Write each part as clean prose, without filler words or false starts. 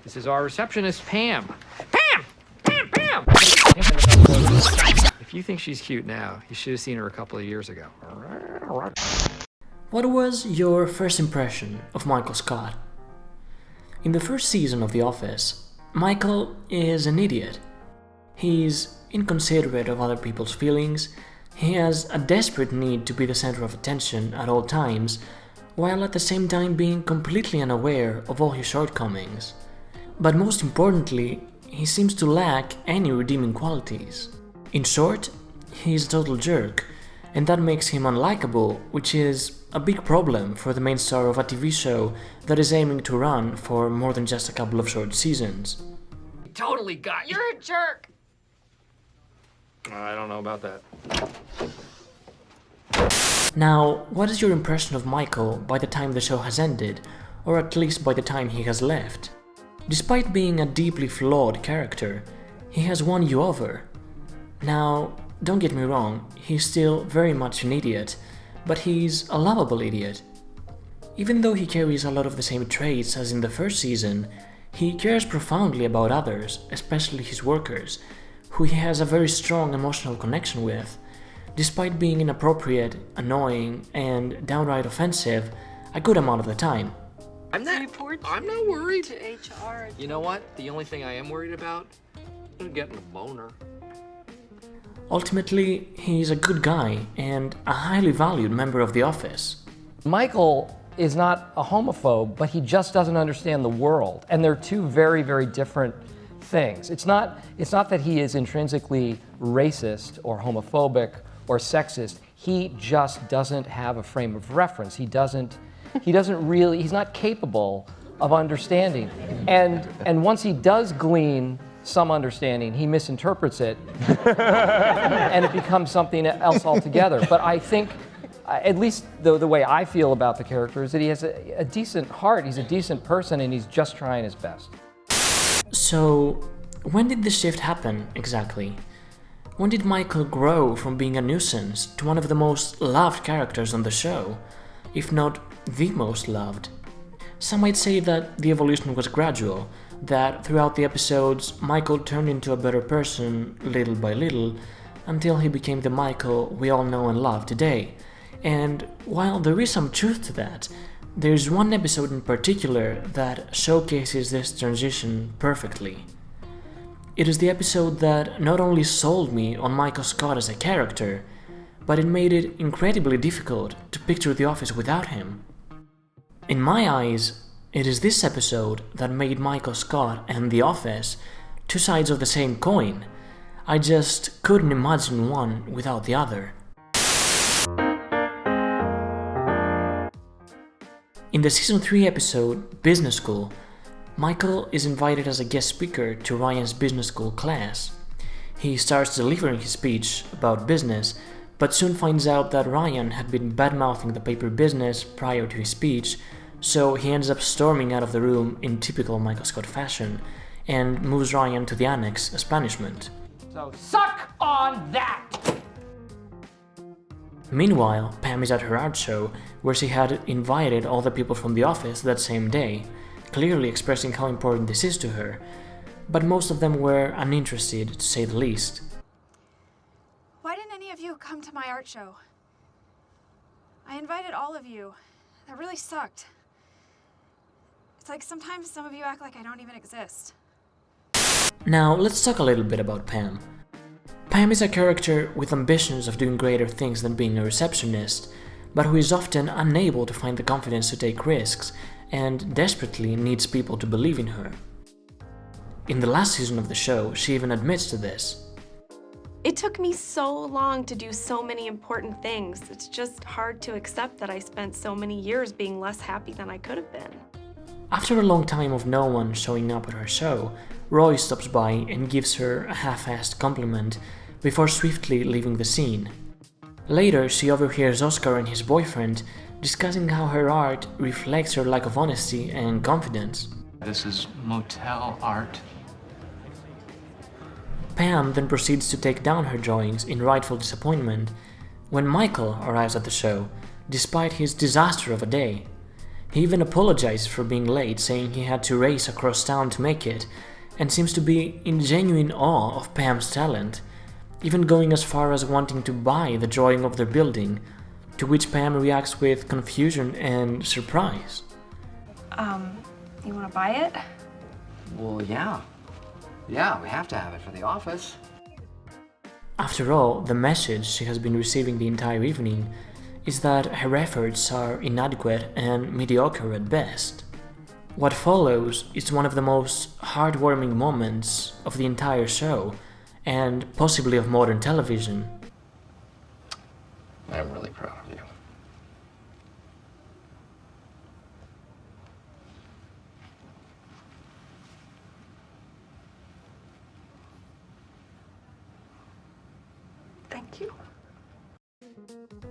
This is our receptionist, Pam. Pam! Pam! Pam! If you think she's cute now, you should have seen her a couple of years ago. What was your first impression of Michael Scott? In the first season of The Office, Michael is an idiot. He's inconsiderate of other people's feelings, he has a desperate need to be the center of attention at all times, while at the same time being completely unaware of all his shortcomings. But most importantly, he seems to lack any redeeming qualities. In short, he's a total jerk, and that makes him unlikable, which is a big problem for the main star of a TV show that is aiming to run for more than just a couple of short seasons. Totally got you. You're a jerk. I don't know about that. Now, what is your impression of Michael by the time the show has ended, or at least by the time he has left? Despite being a deeply flawed character, he has won you over. Now, don't get me wrong, he's still very much an idiot, but he's a lovable idiot. Even though he carries a lot of the same traits as in the first season, he cares profoundly about others, especially his workers, who he has a very strong emotional connection with. Despite being inappropriate, annoying, and downright offensive a good amount of the time. I'm not worried. To HR. You know what? The only thing I am worried about is getting a boner. Ultimately, he's a good guy and a highly valued member of The Office. Michael is not a homophobe, but he just doesn't understand the world. And they're two very, very different things. It's not that he is intrinsically racist or homophobic or sexist. He just doesn't have a frame of reference. He's not capable of understanding. And once he does glean some understanding, he misinterprets it and it becomes something else altogether. But I think, at least the way I feel about the character is that he has a decent heart, he's a decent person, and he's just trying his best. So, when did the shift happen exactly? When did Michael grow from being a nuisance to one of the most loved characters on the show, if not the most loved? Some might say that the evolution was gradual, that throughout the episodes, Michael turned into a better person little by little, until he became the Michael we all know and love today. And while there is some truth to that, there's one episode in particular that showcases this transition perfectly. It is the episode that not only sold me on Michael Scott as a character, but it made it incredibly difficult to picture The Office without him. In my eyes, it is this episode that made Michael Scott and The Office two sides of the same coin. I just couldn't imagine one without the other. In the Season 3 episode, Business School, Michael is invited as a guest speaker to Ryan's business school class. He starts delivering his speech about business, but soon finds out that Ryan had been bad-mouthing the paper business prior to his speech, so he ends up storming out of the room in typical Michael Scott fashion, and moves Ryan to the annex as punishment. So suck on that! Meanwhile, Pam is at her art show, where she had invited all the people from the office that same day, clearly expressing how important this is to her, but most of them were uninterested, to say the least. Why didn't any of you come to my art show? I invited all of you. That really sucked. It's like sometimes some of you act like I don't even exist. Now, let's talk a little bit about Pam. Pam is a character with ambitions of doing greater things than being a receptionist, but who is often unable to find the confidence to take risks and desperately needs people to believe in her. In the last season of the show, she even admits to this. It took me so long to do so many important things. It's just hard to accept that I spent so many years being less happy than I could have been. After a long time of no one showing up at her show, Roy stops by and gives her a half-assed compliment before swiftly leaving the scene. Later, she overhears Oscar and his boyfriend discussing how her art reflects her lack of honesty and confidence. This is motel art. Pam then proceeds to take down her drawings in rightful disappointment when Michael arrives at the show, despite his disaster of a day. He even apologized for being late, saying he had to race across town to make it, and seems to be in genuine awe of Pam's talent, even going as far as wanting to buy the drawing of their building, to which Pam reacts with confusion and surprise. You wanna buy it? Well, yeah. Yeah, we have to have it for the office. After all, the message she has been receiving the entire evening is that her efforts are inadequate and mediocre at best. What follows is one of the most heartwarming moments of the entire show, and possibly of modern television. I'm really proud of you. Thank you.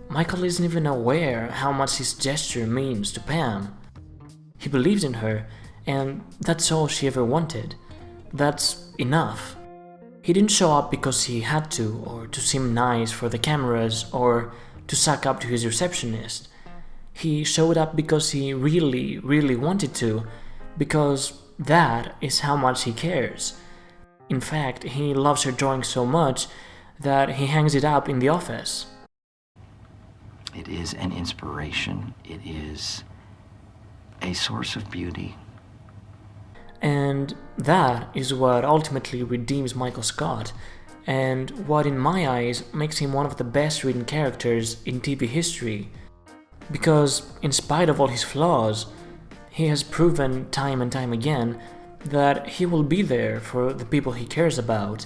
Michael isn't even aware how much his gesture means to Pam. He believes in her, and that's all she ever wanted. That's enough. He didn't show up because he had to, or to seem nice for the cameras, or to suck up to his receptionist. He showed up because he really, really wanted to, because that is how much he cares. In fact, he loves her drawing so much that he hangs it up in the office. It is an inspiration. It is a source of beauty. And that is what ultimately redeems Michael Scott, and what in my eyes makes him one of the best written characters in TV history. Because in spite of all his flaws, he has proven time and time again that he will be there for the people he cares about.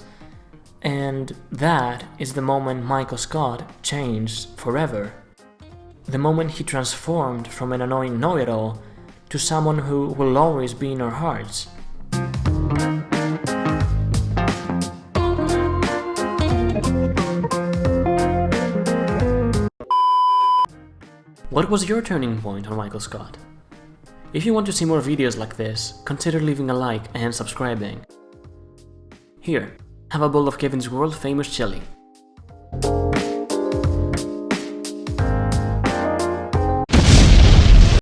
And that is the moment Michael Scott changed forever. The moment he transformed from an annoying know-it-all to someone who will always be in our hearts. What was your turning point on Michael Scott? If you want to see more videos like this, consider leaving a like and subscribing. Here, have a bowl of Kevin's world famous chili.